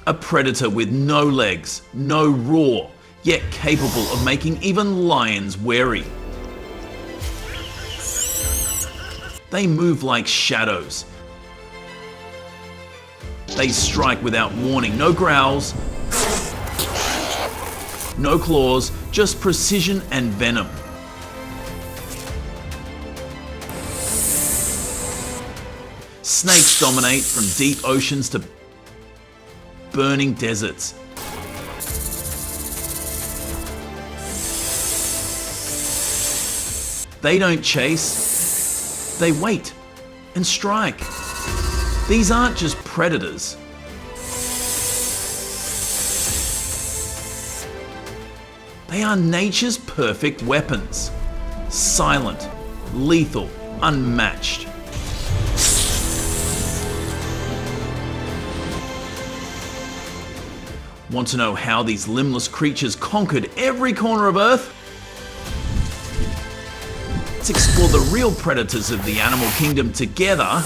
A predator with no legs, no roar, yet capable of making even lions wary. They move like shadows. They strike without warning, no growls, no claws, just precision and venom. Snakes dominate from deep oceans to burning deserts. They don't chase, they wait and strike. These aren't just predators. They are nature's perfect weapons. Silent, lethal, unmatched. Want to know how these limbless creatures conquered every corner of Earth? Let's explore the real predators of the animal kingdom together.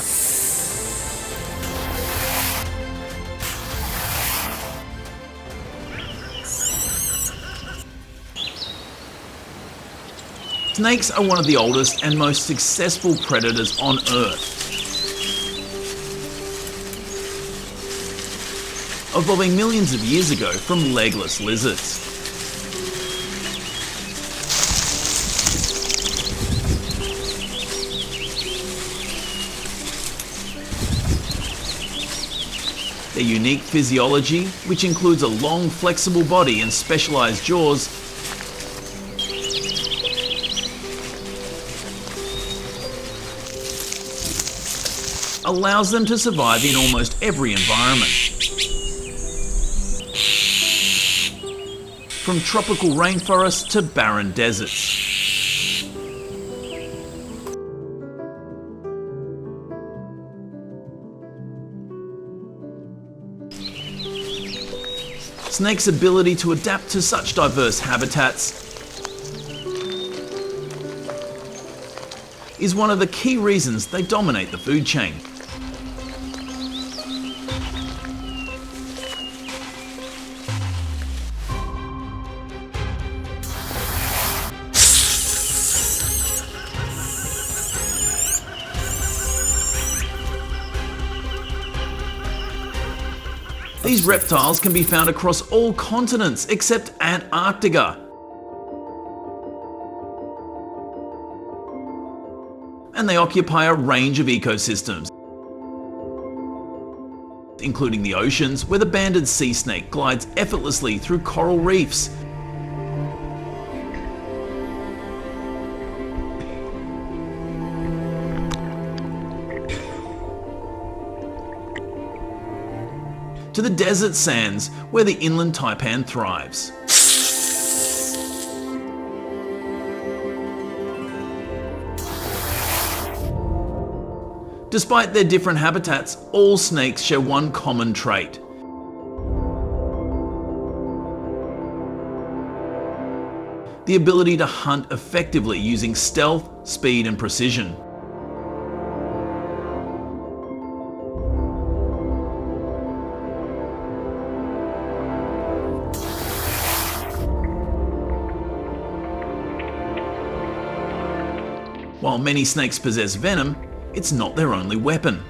Snakes are one of the oldest and most successful predators on Earth, evolving millions of years ago from legless lizards. Their unique physiology, which includes a long, flexible body and specialized jaws, allows them to survive in almost every environment. From tropical rainforests to barren deserts. Snakes' ability to adapt to such diverse habitats is one of the key reasons they dominate the food chain. These reptiles can be found across all continents except Antarctica. And they occupy a range of ecosystems, including the oceans, where the banded sea snake glides effortlessly through coral reefs. To the desert sands, where the inland taipan thrives. Despite their different habitats, all snakes share one common trait. The ability to hunt effectively using stealth, speed, and precision. While many snakes possess venom, it's not their only weapon.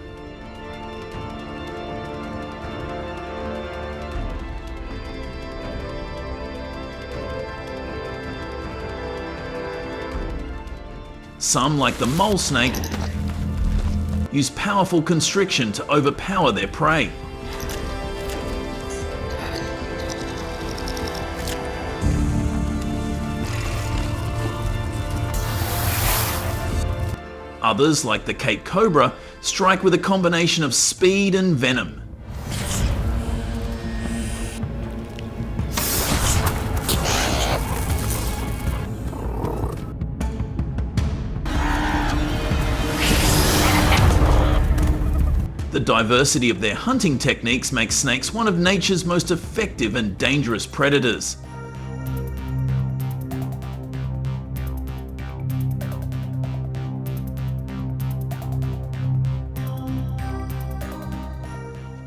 Some, like the mole snake, use powerful constriction to overpower their prey. Others, like the Cape Cobra, strike with a combination of speed and venom. The diversity of their hunting techniques makes snakes one of nature's most effective and dangerous predators.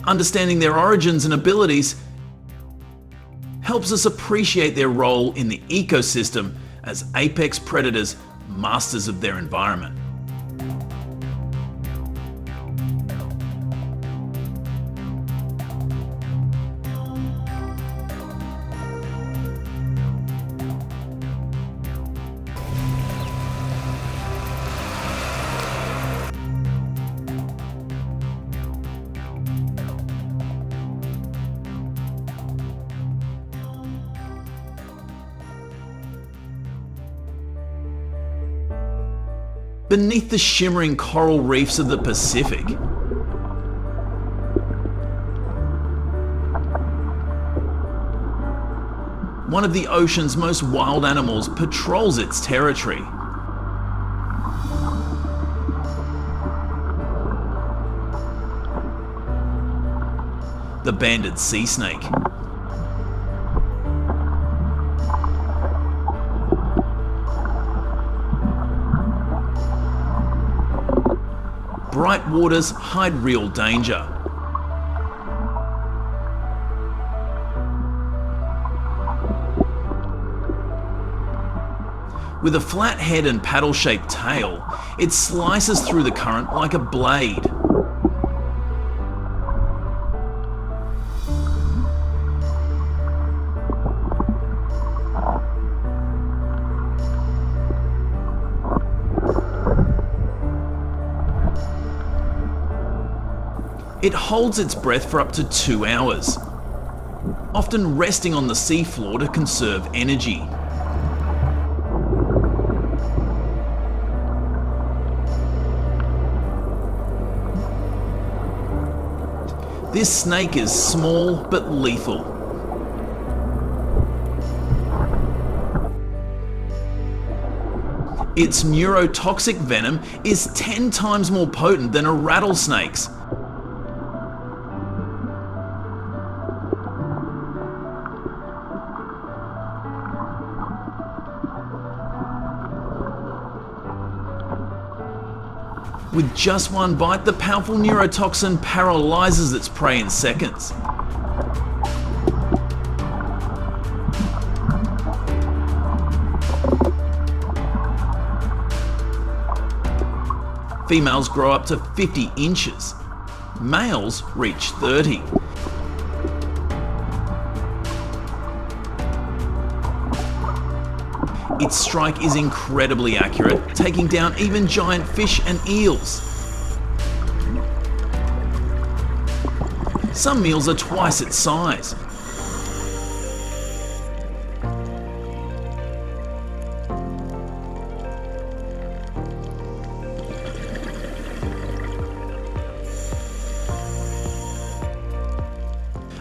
Understanding their origins and abilities helps us appreciate their role in the ecosystem as apex predators, masters of their environment. Beneath the shimmering coral reefs of the Pacific, one of the ocean's most wild animals patrols its territory. The banded sea snake. Bright waters hide real danger. With a flat head and paddle-shaped tail, it slices through the current like a blade. It holds its breath for up to 2 hours, often resting on the seafloor to conserve energy. This snake is small but lethal. Its neurotoxic venom is 10 times more potent than a rattlesnake's. With just one bite, the powerful neurotoxin paralyzes its prey in seconds. Females grow up to 50 inches. Males reach 30. Its strike is incredibly accurate, taking down even giant fish and eels. Some eels are twice its size.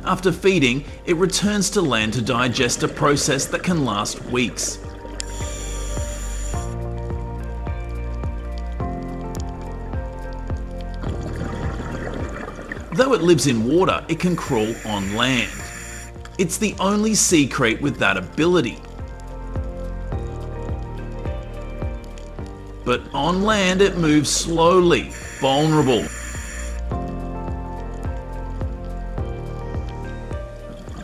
After feeding, it returns to land to digest a process that can last weeks. Though it lives in water, it can crawl on land. It's the only sea creature with that ability. But on land it moves slowly, vulnerable.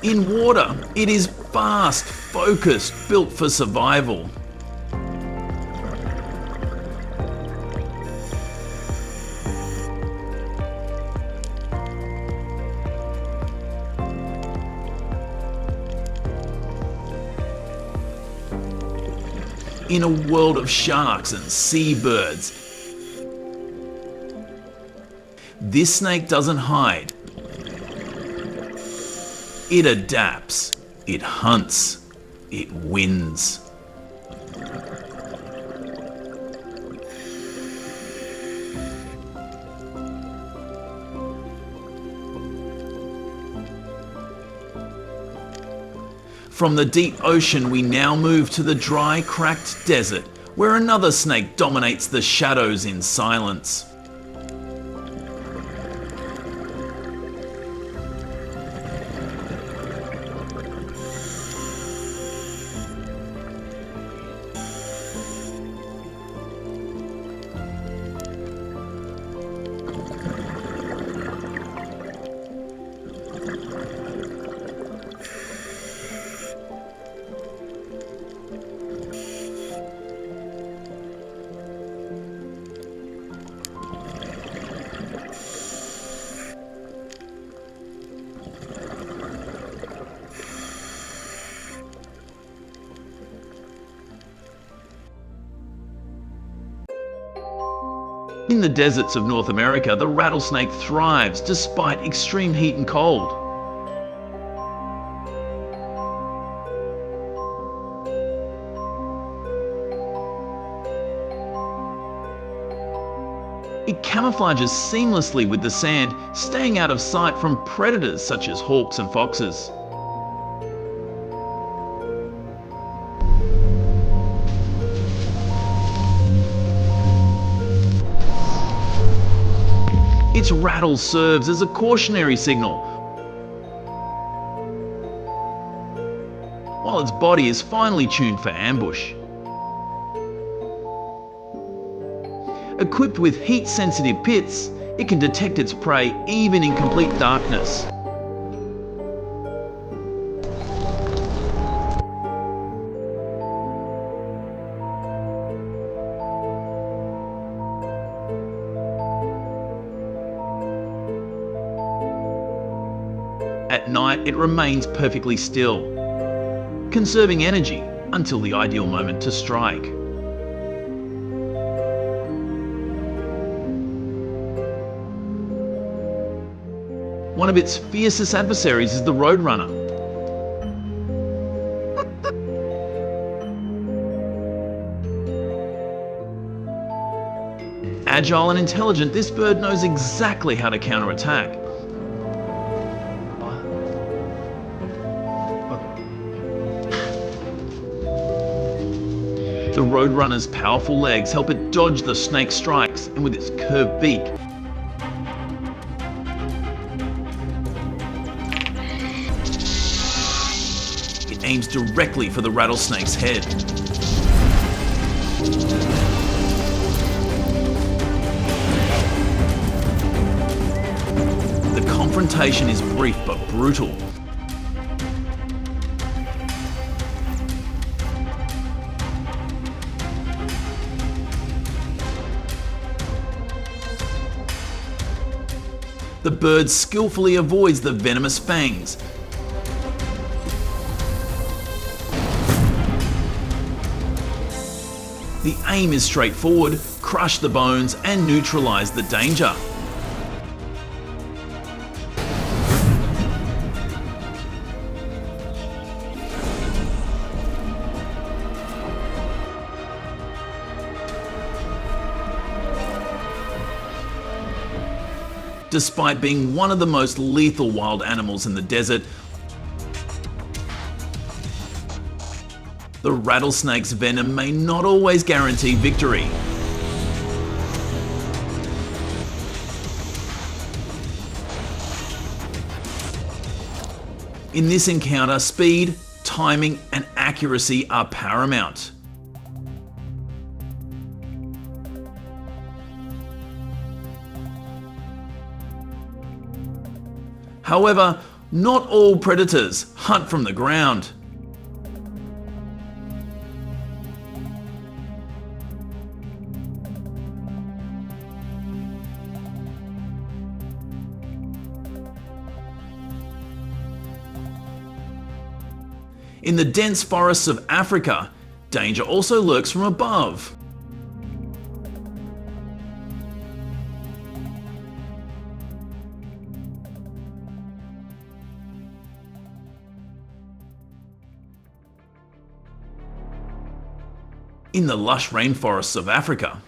In water, it is fast, focused, built for survival. In a world of sharks and seabirds, this snake doesn't hide. It adapts, it hunts, it wins. From the deep ocean, we now move to the dry, cracked desert, where another snake dominates the shadows in silence. In the deserts of North America, the rattlesnake thrives despite extreme heat and cold. It camouflages seamlessly with the sand, staying out of sight from predators such as hawks and foxes. Its rattle serves as a cautionary signal, while its body is finely tuned for ambush. Equipped with heat-sensitive pits, it can detect its prey even in complete darkness. At night, it remains perfectly still, conserving energy until the ideal moment to strike. One of its fiercest adversaries is the roadrunner. Agile and intelligent, this bird knows exactly how to counterattack. The roadrunner's powerful legs help it dodge the snake's strikes, and with its curved beak, it aims directly for the rattlesnake's head. The confrontation is brief but brutal. The bird skillfully avoids the venomous fangs. The aim is straightforward: crush the bones and neutralize the danger. Despite being one of the most lethal wild animals in the desert, the rattlesnake's venom may not always guarantee victory. In this encounter, speed, timing, and accuracy are paramount. However, not all predators hunt from the ground. In the dense forests of Africa, danger also lurks from above. In the lush rainforests of Africa,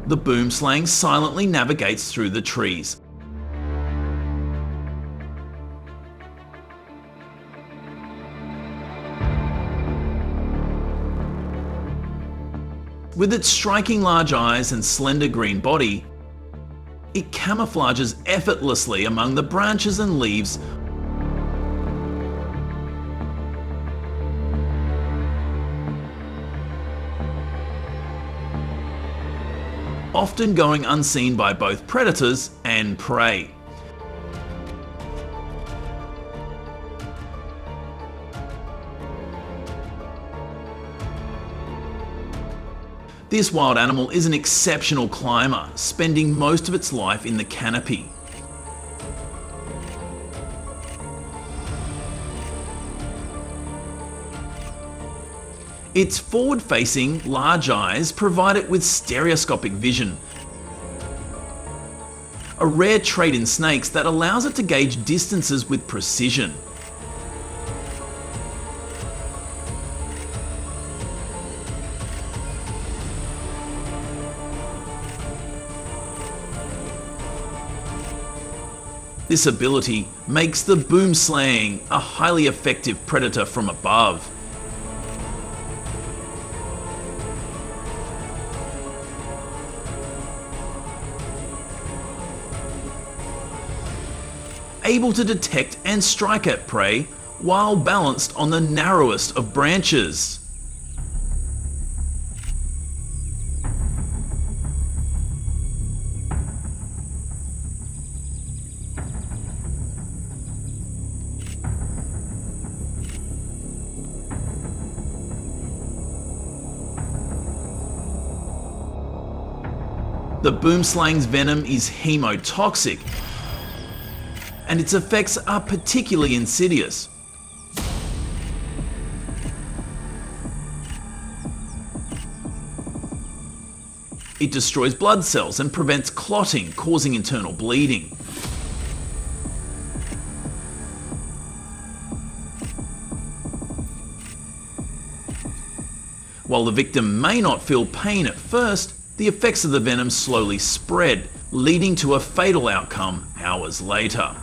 the boomslang silently navigates through the trees. With its striking large eyes and slender green body, it camouflages effortlessly among the branches and leaves, often going unseen by both predators and prey. This wild animal is an exceptional climber, spending most of its life in the canopy. Its forward-facing, large eyes provide it with stereoscopic vision, a rare trait in snakes that allows it to gauge distances with precision. This ability makes the boomslang a highly effective predator from above. Able to detect and strike at prey while balanced on the narrowest of branches. The boomslang's venom is hemotoxic, and its effects are particularly insidious. It destroys blood cells and prevents clotting, causing internal bleeding. While the victim may not feel pain at first, the effects of the venom slowly spread, leading to a fatal outcome hours later.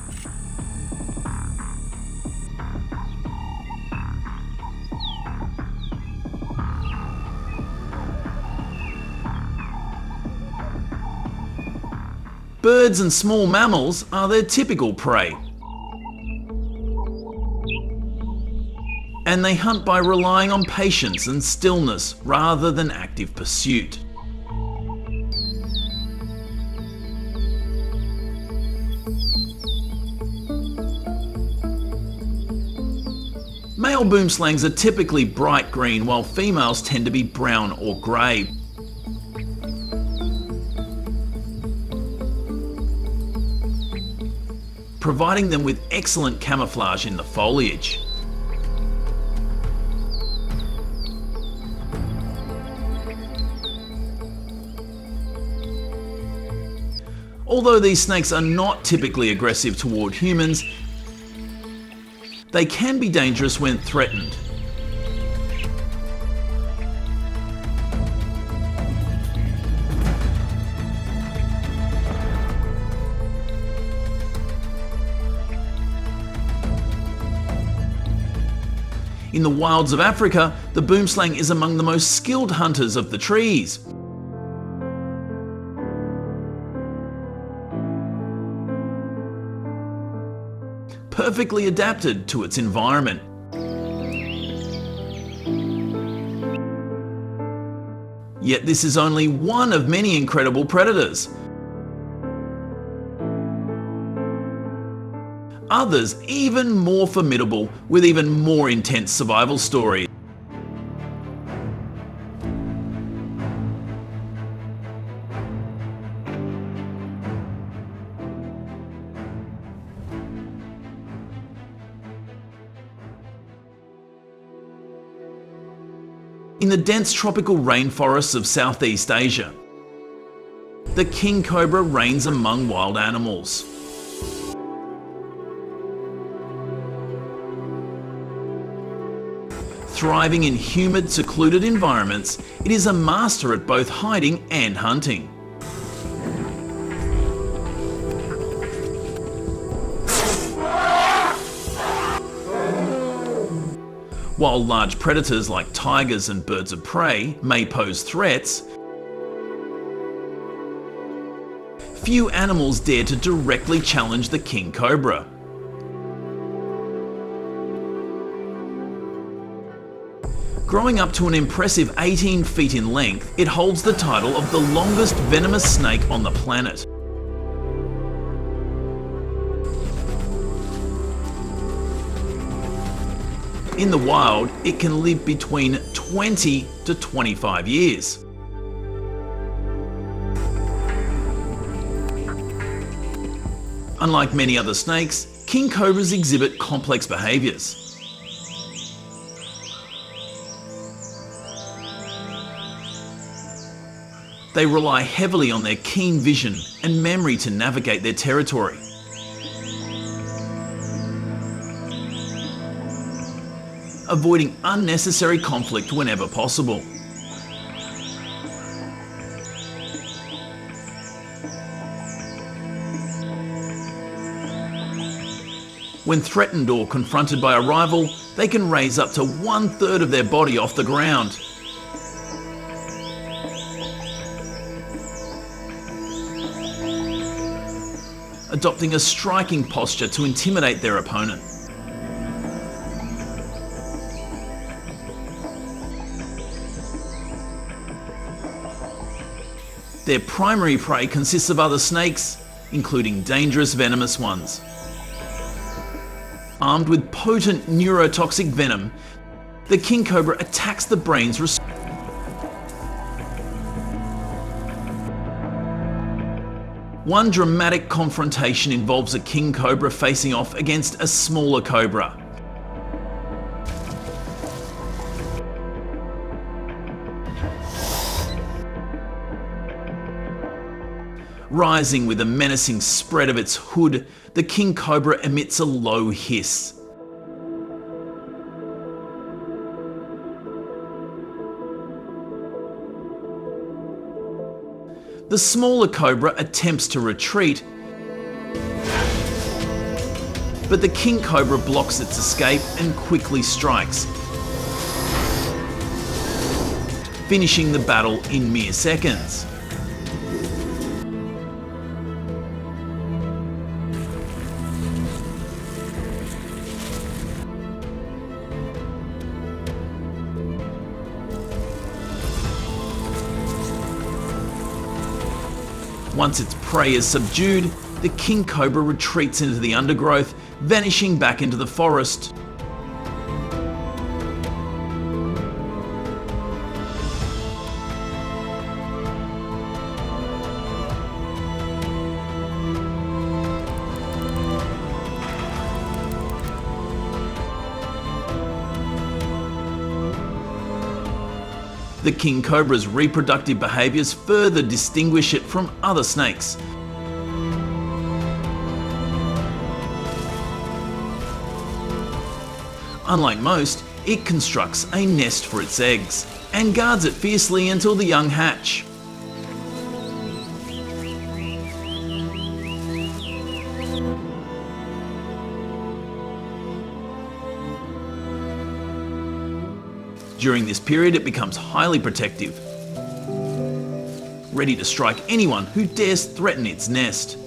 Birds and small mammals are their typical prey, and they hunt by relying on patience and stillness rather than active pursuit. Male boomslangs are typically bright green, while females tend to be brown or grey. Providing them with excellent camouflage in the foliage. Although these snakes are not typically aggressive toward humans, they can be dangerous when threatened. In the wilds of Africa, the boomslang is among the most skilled hunters of the trees. Perfectly adapted to its environment. Yet this is only one of many incredible predators. Others even more formidable with even more intense survival stories. In the dense tropical rainforests of Southeast Asia, the king cobra reigns among wild animals. Thriving in humid, secluded environments, it is a master at both hiding and hunting. While large predators like tigers and birds of prey may pose threats, few animals dare to directly challenge the king cobra. Growing up to an impressive 18 feet in length, it holds the title of the longest venomous snake on the planet. In the wild, it can live between 20 to 25 years. Unlike many other snakes, king cobras exhibit complex behaviours. They rely heavily on their keen vision and memory to navigate their territory. Avoiding unnecessary conflict whenever possible. When threatened or confronted by a rival, they can raise up to 1/3 of their body off the ground. Adopting a striking posture to intimidate their opponent. Their primary prey consists of other snakes, including dangerous venomous ones. Armed with potent neurotoxic venom, the king cobra attacks the brain's One dramatic confrontation involves a king cobra facing off against a smaller cobra. Rising with a menacing spread of its hood, the king cobra emits a low hiss. The smaller cobra attempts to retreat, but the king cobra blocks its escape and quickly strikes, finishing the battle in mere seconds. Once its prey is subdued, the king cobra retreats into the undergrowth, vanishing back into the forest. The king cobra's reproductive behaviours further distinguish it from other snakes. Unlike most, it constructs a nest for its eggs and guards it fiercely until the young hatch. During this period, it becomes highly protective, ready to strike anyone who dares threaten its nest.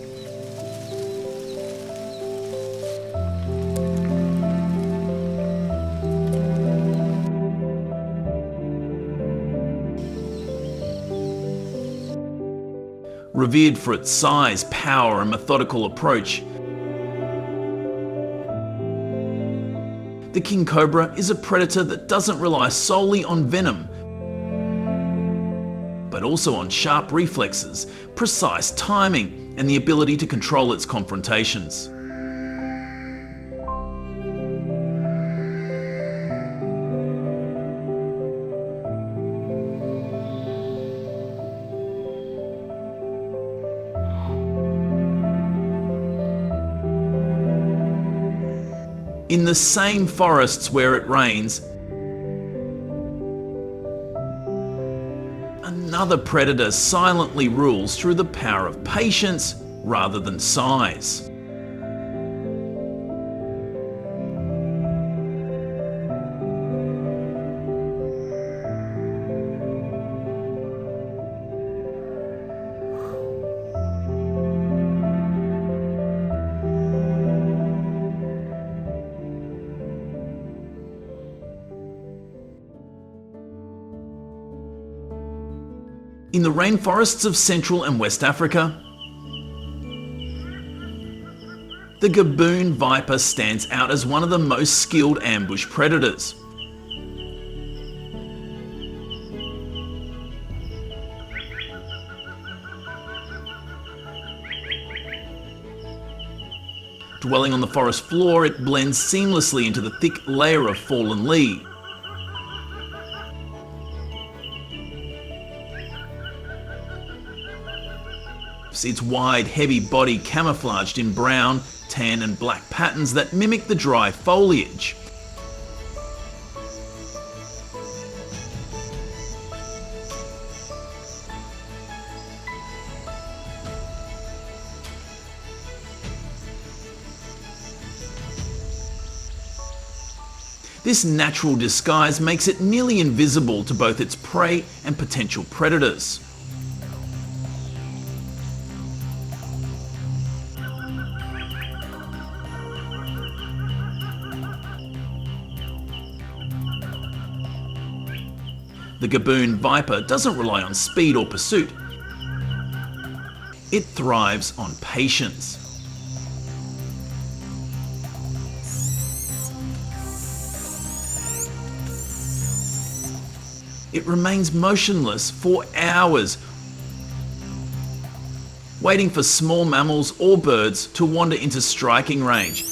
Revered for its size, power, and methodical approach, the king cobra is a predator that doesn't rely solely on venom, but also on sharp reflexes, precise timing, and the ability to control its confrontations. In the same forests where it reigns, another predator silently rules through the power of patience rather than size. In the rainforests of Central and West Africa, the gaboon viper stands out as one of the most skilled ambush predators. Dwelling on the forest floor, it blends seamlessly into the thick layer of fallen leaves. moves, its wide, heavy body camouflaged in brown, tan and black patterns that mimic the dry foliage. This natural disguise makes it nearly invisible to both its prey and potential predators. The gaboon viper doesn't rely on speed or pursuit. It thrives on patience. It remains motionless for hours, waiting for small mammals or birds to wander into striking range.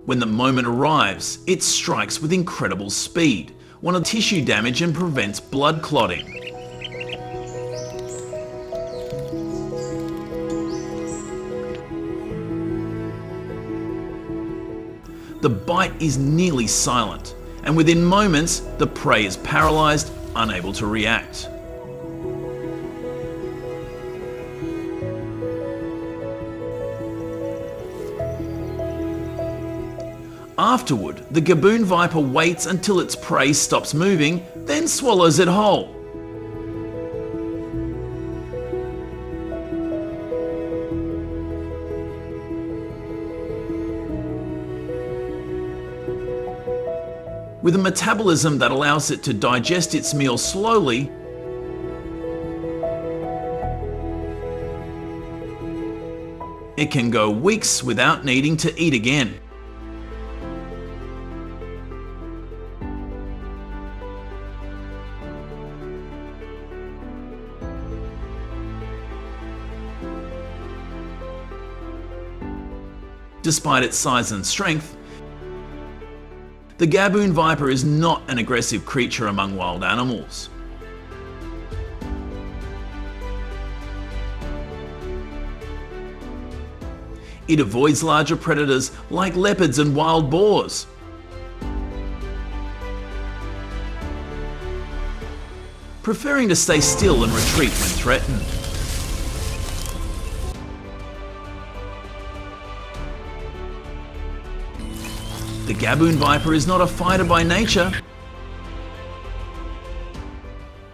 When the moment arrives, it strikes with incredible speed, one of tissue damage and prevents blood clotting. The bite is nearly silent, and within moments, the prey is paralyzed, unable to react. Afterward, the gaboon viper waits until its prey stops moving, then swallows it whole. With a metabolism that allows it to digest its meal slowly, it can go weeks without needing to eat again. Despite its size and strength, the gaboon viper is not an aggressive creature among wild animals. It avoids larger predators like leopards and wild boars. Preferring to stay still and retreat when threatened. The gaboon viper is not a fighter by nature.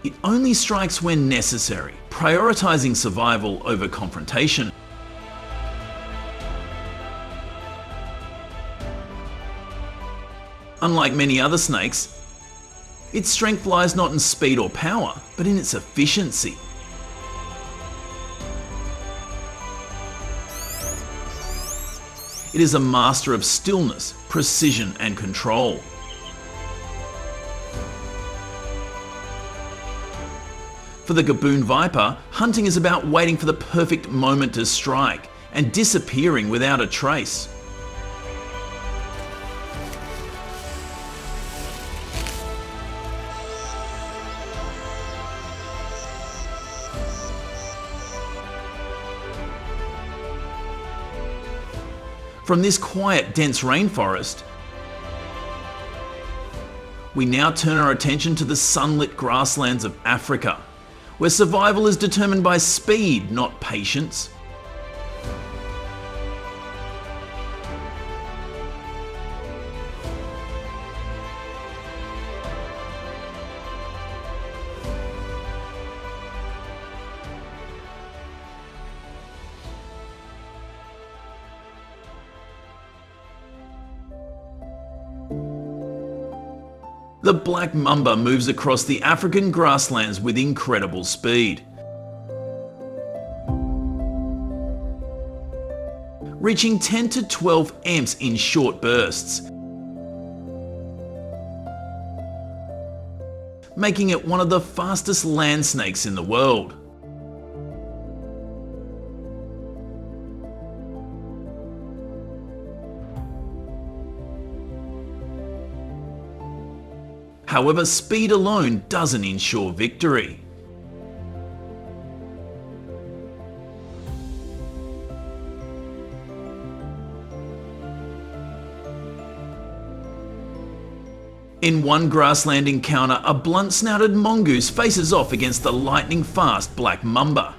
It only strikes when necessary, prioritizing survival over confrontation. Unlike many other snakes, its strength lies not in speed or power, but in its efficiency. It is a master of stillness, precision, and control. For the gaboon viper, hunting is about waiting for the perfect moment to strike and disappearing without a trace. From this quiet, dense rainforest, we now turn our attention to the sunlit grasslands of Africa, where survival is determined by speed, not patience. The black mamba moves across the African grasslands with incredible speed, reaching 10 to 12 amps in short bursts, making it one of the fastest land snakes in the world. However, speed alone doesn't ensure victory. In one grassland encounter, a blunt-snouted mongoose faces off against the lightning-fast black mamba.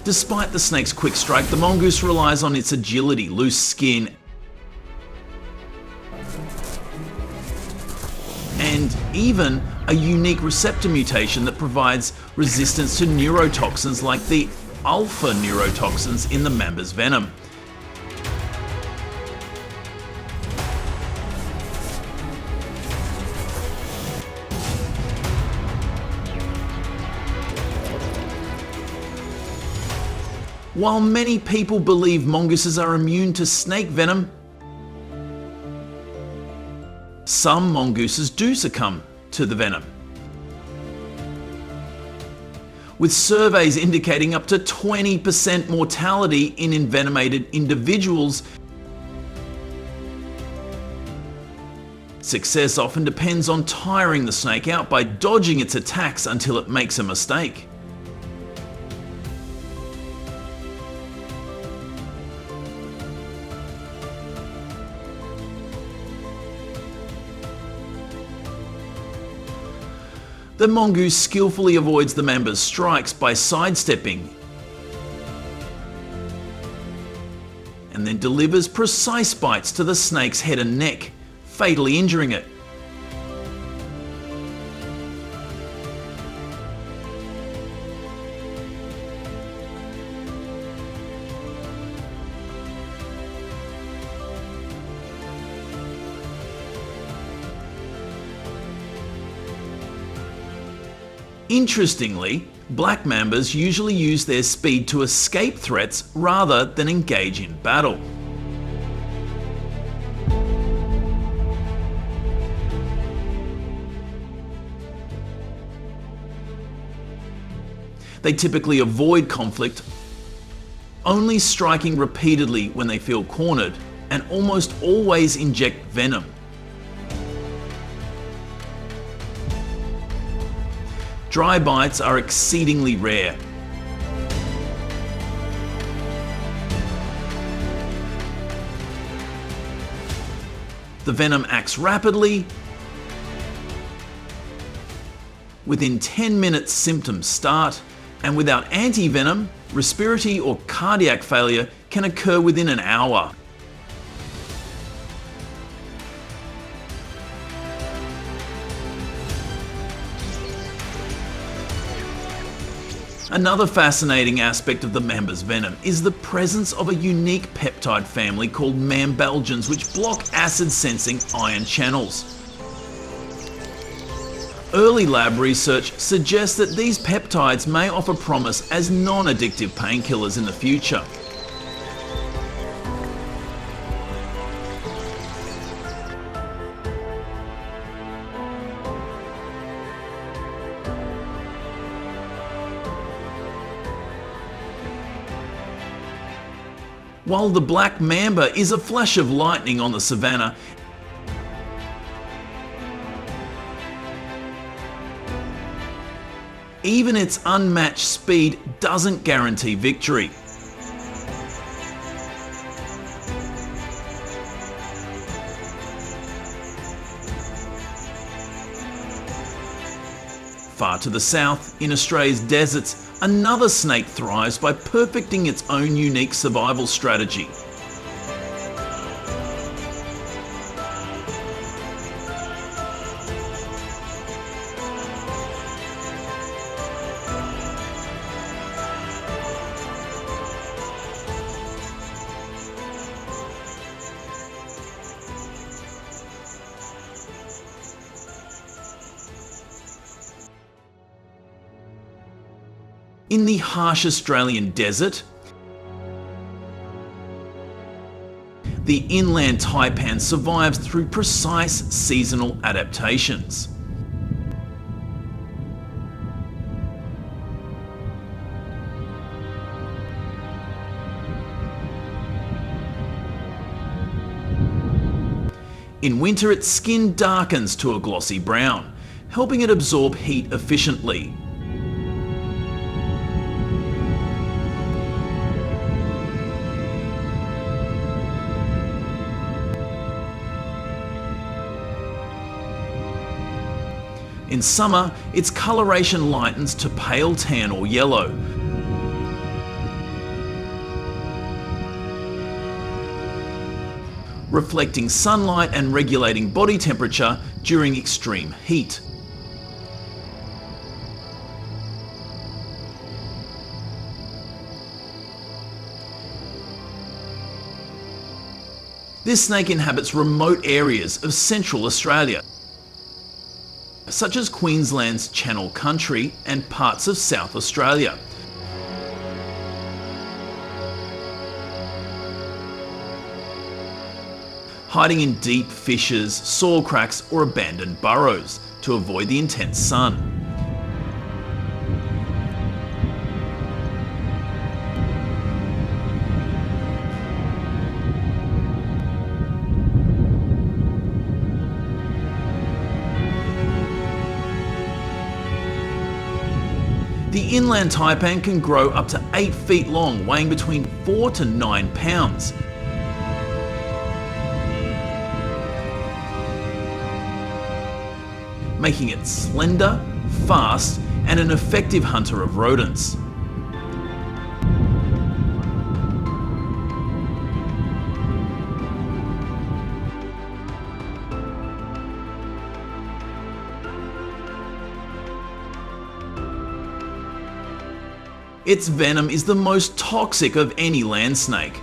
Despite the snake's quick strike, the mongoose relies on its agility, loose skin, and even a unique receptor mutation that provides resistance to neurotoxins like the alpha neurotoxins in the mamba's venom. While many people believe mongooses are immune to snake venom, some mongooses do succumb to the venom, with surveys indicating up to 20% mortality in envenomated individuals. Success often depends on tiring the snake out by dodging its attacks until it makes a mistake. The mongoose skillfully avoids the mamba's strikes by sidestepping, and then delivers precise bites to the snake's head and neck, fatally injuring it. Interestingly, black mambas usually use their speed to escape threats rather than engage in battle. They typically avoid conflict, only striking repeatedly when they feel cornered, and almost always inject venom. Dry bites are exceedingly rare. The venom acts rapidly. Within 10 minutes, symptoms start, and without anti-venom, respiratory or cardiac failure can occur within an hour. Another fascinating aspect of the mamba's venom is the presence of a unique peptide family called mambalgins, which block acid-sensing ion channels. Early lab research suggests that these peptides may offer promise as non-addictive painkillers in the future. While the black mamba is a flash of lightning on the savannah, even its unmatched speed doesn't guarantee victory. Far to the south, in Australia's deserts, another snake thrives by perfecting its own unique survival strategy. In the harsh Australian desert, the inland taipan survives through precise seasonal adaptations. In winter, its skin darkens to a glossy brown, helping it absorb heat efficiently. In summer, its coloration lightens to pale tan or yellow, reflecting sunlight and regulating body temperature during extreme heat. This snake inhabits remote areas of central Australia, such as Queensland's Channel Country and parts of South Australia. Hiding in deep fissures, soil cracks or abandoned burrows to avoid the intense sun. The inland taipan can grow up to 8 feet long, weighing between 4 to 9 pounds. Making it slender, fast, and an effective hunter of rodents. Its venom is the most toxic of any land snake,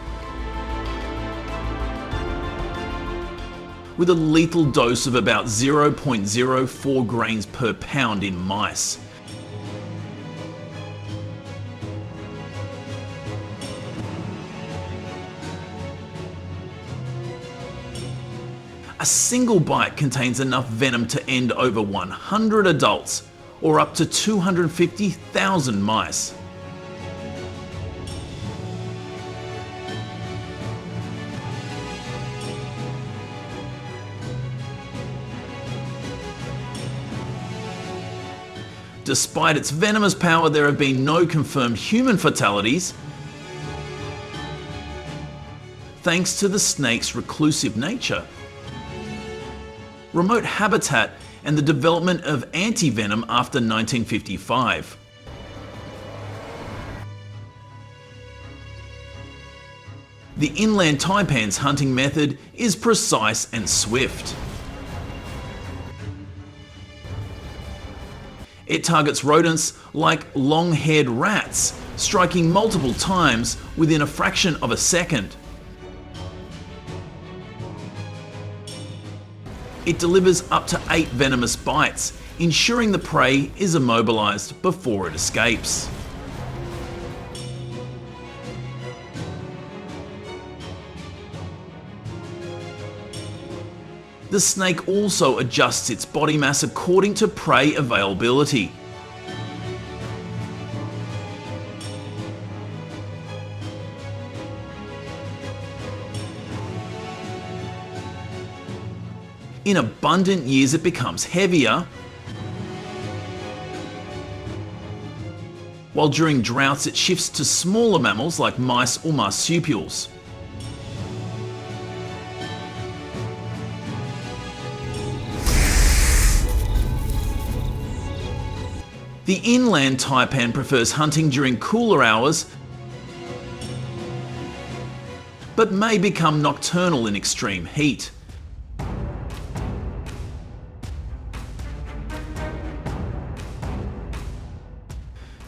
with a lethal dose of about 0.04 grains per pound in mice. A single bite contains enough venom to end over 100 adults, or up to 250,000 mice. Despite its venomous power, there have been no confirmed human fatalities, thanks to the snake's reclusive nature, remote habitat, and the development of anti-venom after 1955. The inland taipan's hunting method is precise and swift. It targets rodents like long-haired rats, striking multiple times within a fraction of a second. It delivers up to 8 venomous bites, ensuring the prey is immobilized before it escapes. The snake also adjusts its body mass according to prey availability. In abundant years, it becomes heavier, while during droughts it shifts to smaller mammals like mice or marsupials. The inland taipan prefers hunting during cooler hours, but may become nocturnal in extreme heat.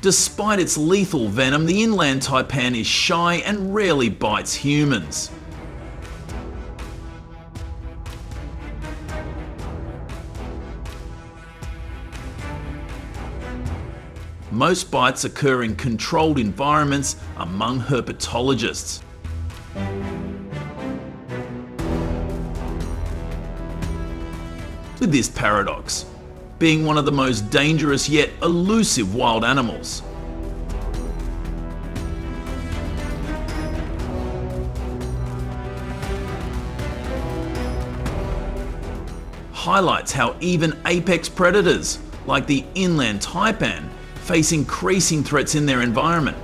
Despite its lethal venom, the inland taipan is shy and rarely bites humans. Most bites occur in controlled environments among herpetologists. With this paradox, being one of the most dangerous yet elusive wild animals. highlights how even apex predators, like the inland taipan, face increasing threats in their environment.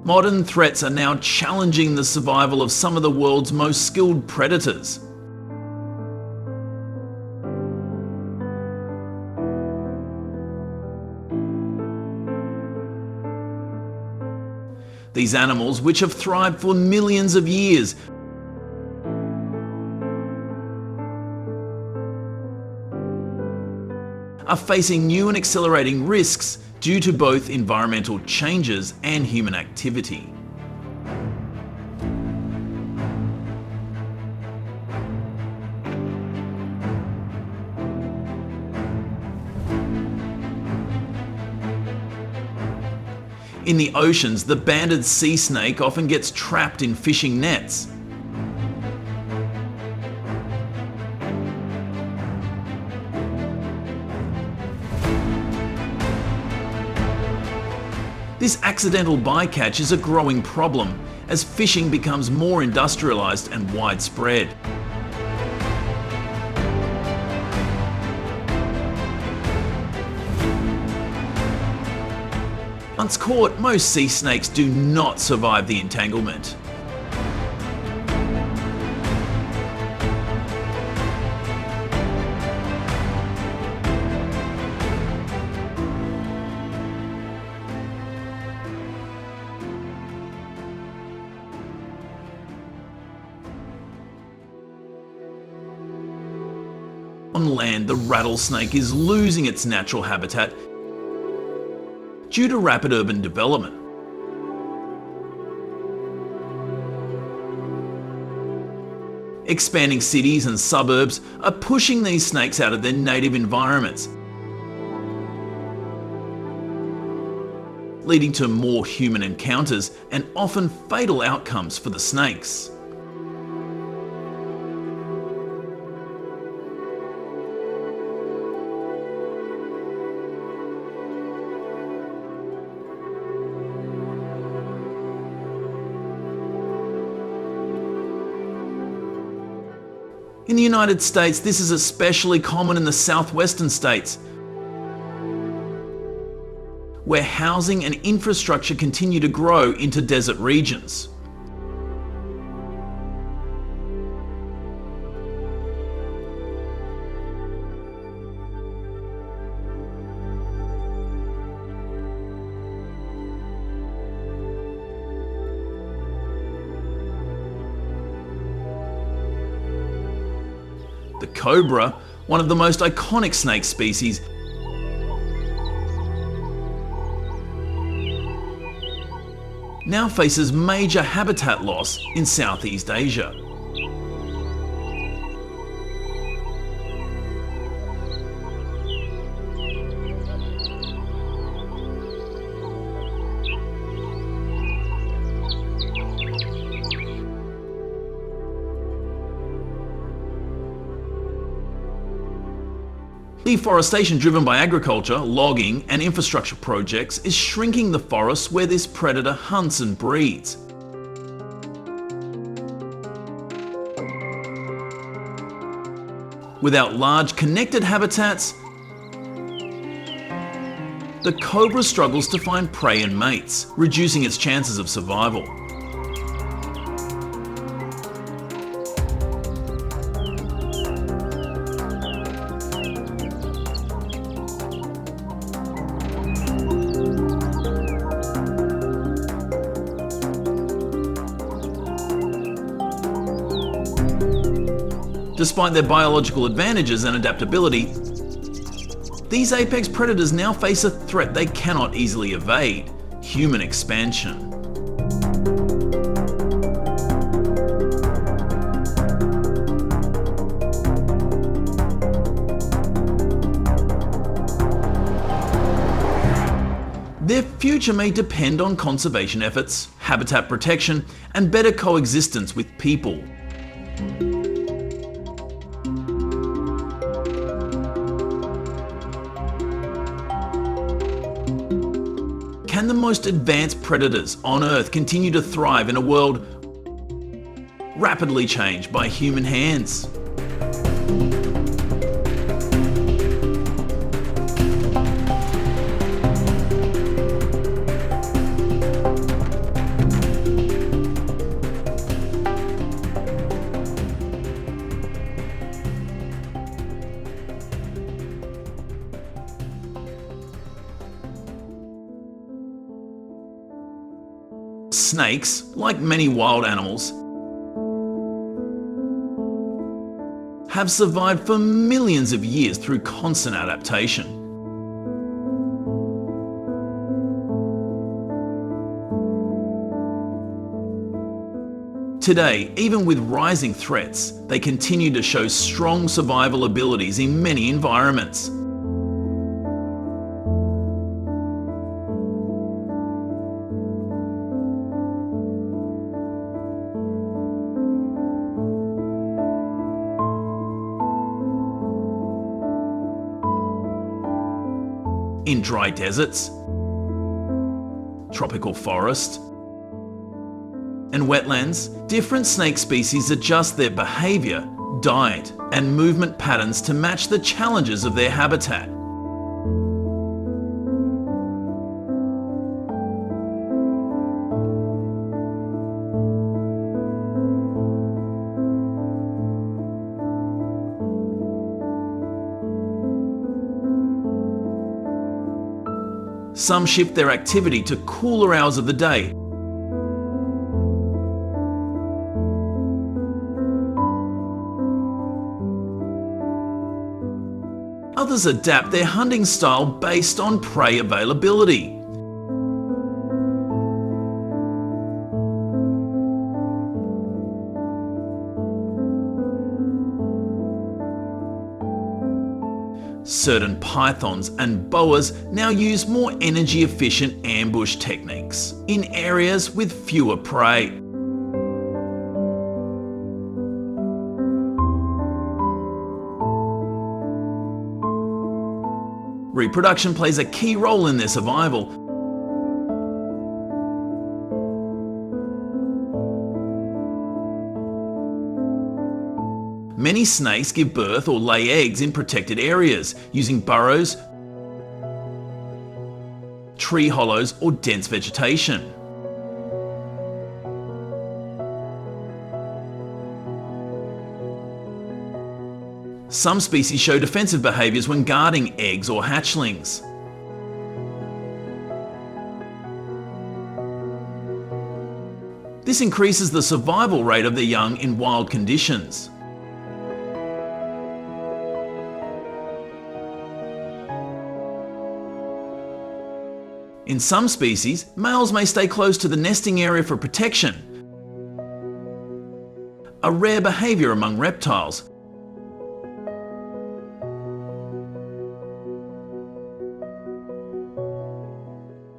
Modern threats are now challenging the survival of some of the world's most skilled predators. These animals, which have thrived for millions of years, are facing new and accelerating risks due to both environmental changes and human activity. In the oceans, the banded sea snake often gets trapped in fishing nets. This accidental bycatch is a growing problem as fishing becomes more industrialized and widespread. Once caught, most sea snakes do not survive the entanglement. On land, the rattlesnake is losing its natural habitat due to rapid urban development. Expanding cities and suburbs are pushing these snakes out of their native environments, leading to more human encounters and often fatal outcomes for the snakes. In the United States, this is especially common in the southwestern states, where housing and infrastructure continue to grow into desert regions. The cobra, one of the most iconic snake species, now faces major habitat loss in Southeast Asia. Deforestation driven by agriculture, logging, and infrastructure projects is shrinking the forests where this predator hunts and breeds. Without large connected habitats, the cobra struggles to find prey and mates, reducing its chances of survival. Despite their biological advantages and adaptability, these apex predators now face a threat they cannot easily evade: human expansion. Their future may depend on conservation efforts, habitat protection, and better coexistence with people. can the most advanced predators on Earth continue to thrive in a world rapidly changed by human hands? Snakes, like many wild animals, have survived for millions of years through constant adaptation. Today, even with rising threats, they continue to show strong survival abilities in many environments. In dry deserts, tropical forests, and wetlands, different snake species adjust their behaviour, diet, and movement patterns to match the challenges of their habitat. Some shift their activity to cooler hours of the day. Others adapt their hunting style based on prey availability. Certain pythons and boas now use more energy-efficient ambush techniques in areas with fewer prey. Reproduction plays a key role in their survival. Many snakes give birth or lay eggs in protected areas, using burrows, tree hollows, or dense vegetation. Some species show defensive behaviours when guarding eggs or hatchlings. This increases the survival rate of the young in wild conditions. In some species, males may stay close to the nesting area for protection, a rare behaviour among reptiles.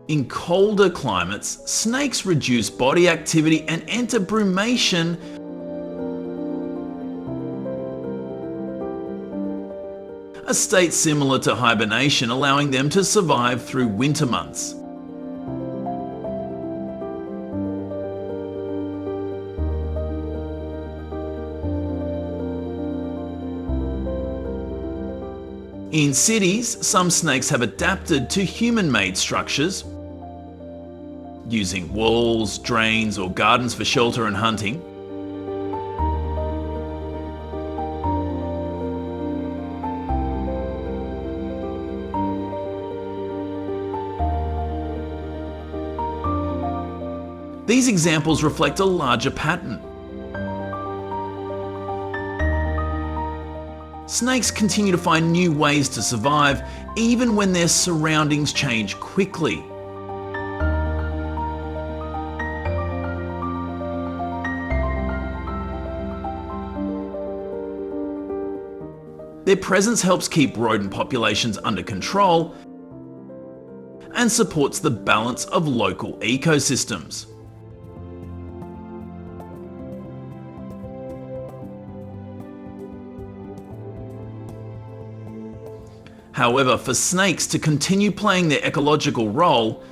In colder climates, snakes reduce body activity and enter brumation, a state similar to hibernation, allowing them to survive through winter months. In cities, some snakes have adapted to human-made structures, using walls, drains, or gardens for shelter and hunting. These examples reflect a larger pattern. Snakes continue to find new ways to survive, even when their surroundings change quickly. Their presence helps keep rodent populations under control and supports the balance of local ecosystems. However, for snakes to continue playing their ecological role,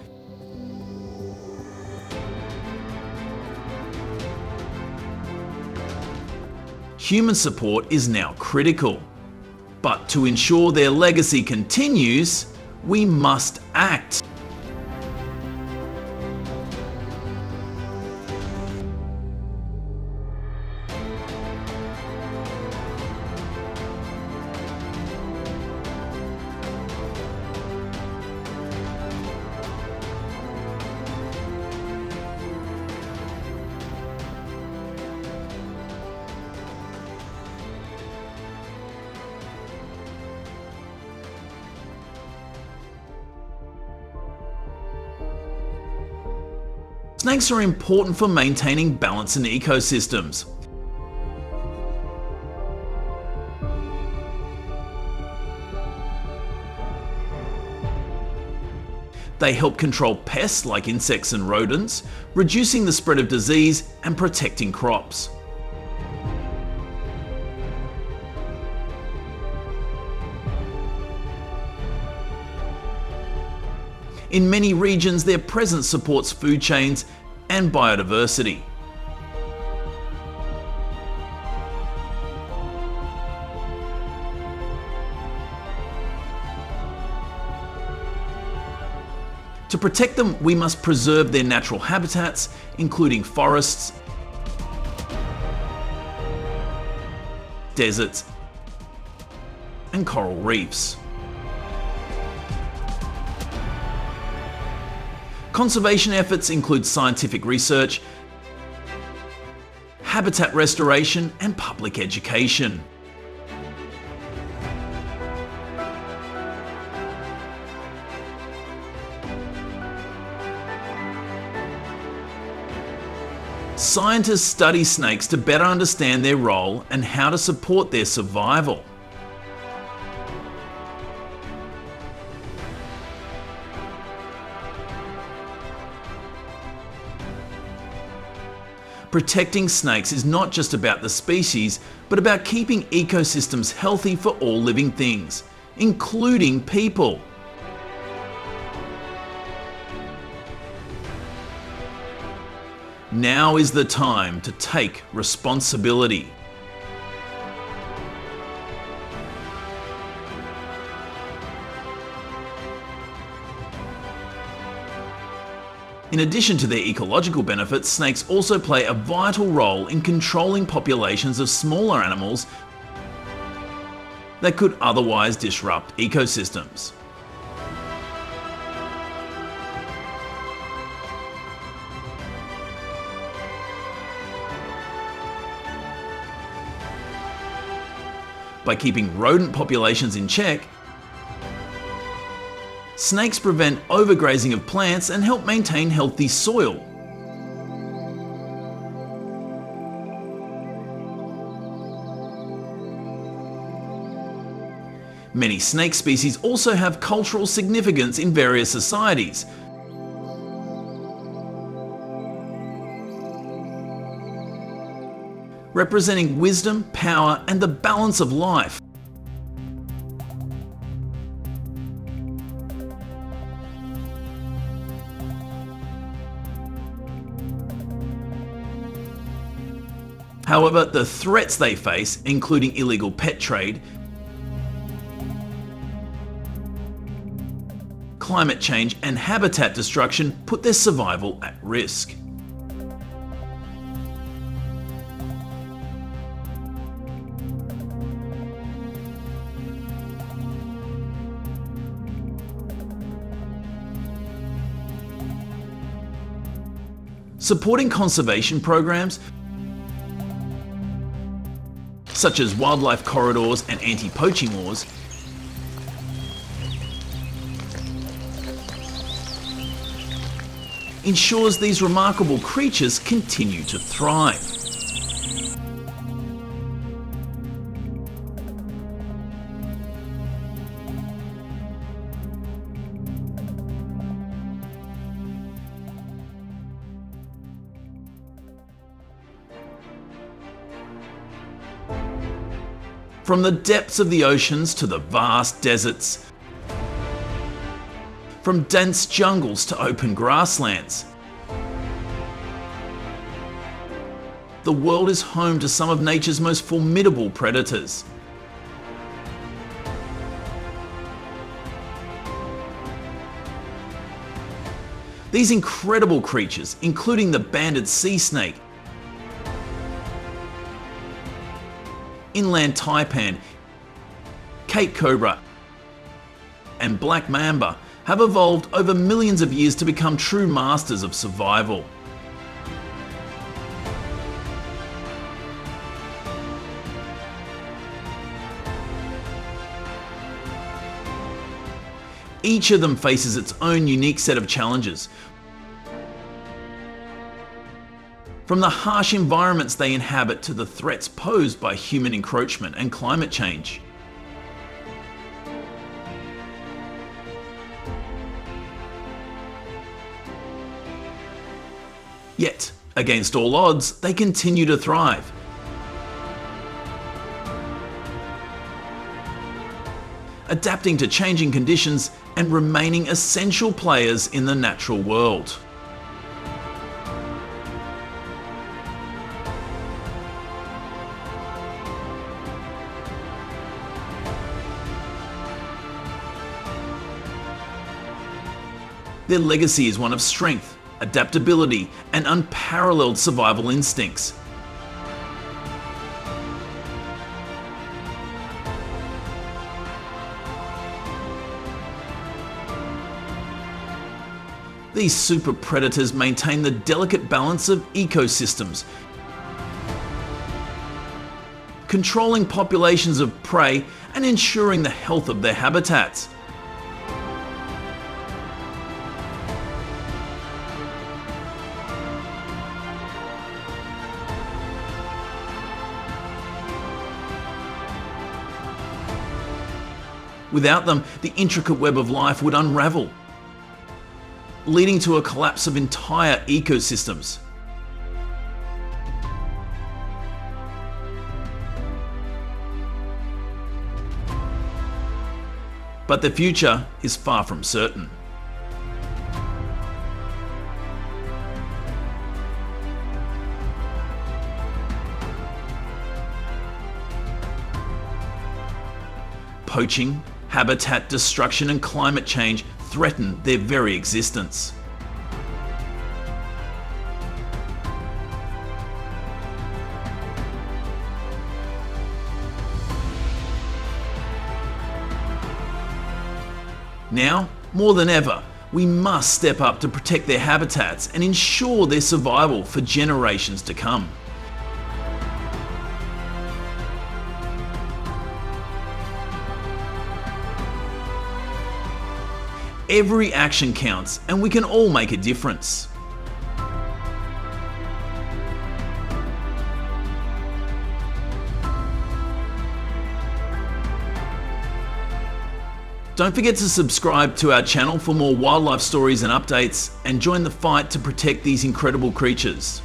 human support is now critical. But to ensure their legacy continues, we must act. Snakes are important for maintaining balance in ecosystems. They help control pests like insects and rodents, reducing the spread of disease and protecting crops. In many regions, their presence supports food chains and biodiversity. To protect them, we must preserve their natural habitats, including forests, deserts, and coral reefs. Conservation efforts include scientific research, habitat restoration, and public education. Scientists study snakes to better understand their role and how to support their survival. Protecting snakes is not just about the species, but about keeping ecosystems healthy for all living things, including people. Now is the time to take responsibility. In addition to their ecological benefits, snakes also play a vital role in controlling populations of smaller animals that could otherwise disrupt ecosystems. By keeping rodent populations in check, snakes prevent overgrazing of plants and help maintain healthy soil. Many snake species also have cultural significance in various societies. Representing wisdom, power, and the balance of life. However, the threats they face, including illegal pet trade, climate change, and habitat destruction, put their survival at risk. Supporting conservation programs such as wildlife corridors and anti-poaching laws ensures these remarkable creatures continue to thrive. From the depths of the oceans to the vast deserts, from dense jungles to open grasslands, the world is home to some of nature's most formidable predators. These incredible creatures, including the banded sea snake, inland taipan, Cape Cobra, and black mamba, have evolved over millions of years to become true masters of survival. Each of them faces its own unique set of challenges. From the harsh environments they inhabit to the threats posed by human encroachment and climate change. Yet, against all odds, they continue to thrive. Adapting to changing conditions and remaining essential players in the natural world. Their legacy is one of strength, adaptability, and unparalleled survival instincts. These super predators maintain the delicate balance of ecosystems, controlling populations of prey and ensuring the health of their habitats. Without them, the intricate web of life would unravel, leading to a collapse of entire ecosystems. But the future is far from certain. Poaching, habitat destruction, and climate change threaten their very existence. Now, more than ever, we must step up to protect their habitats and ensure their survival for generations to come. Every action counts, and we can all make a difference. Don't forget to subscribe to our channel for more wildlife stories and updates, and join the fight to protect these incredible creatures.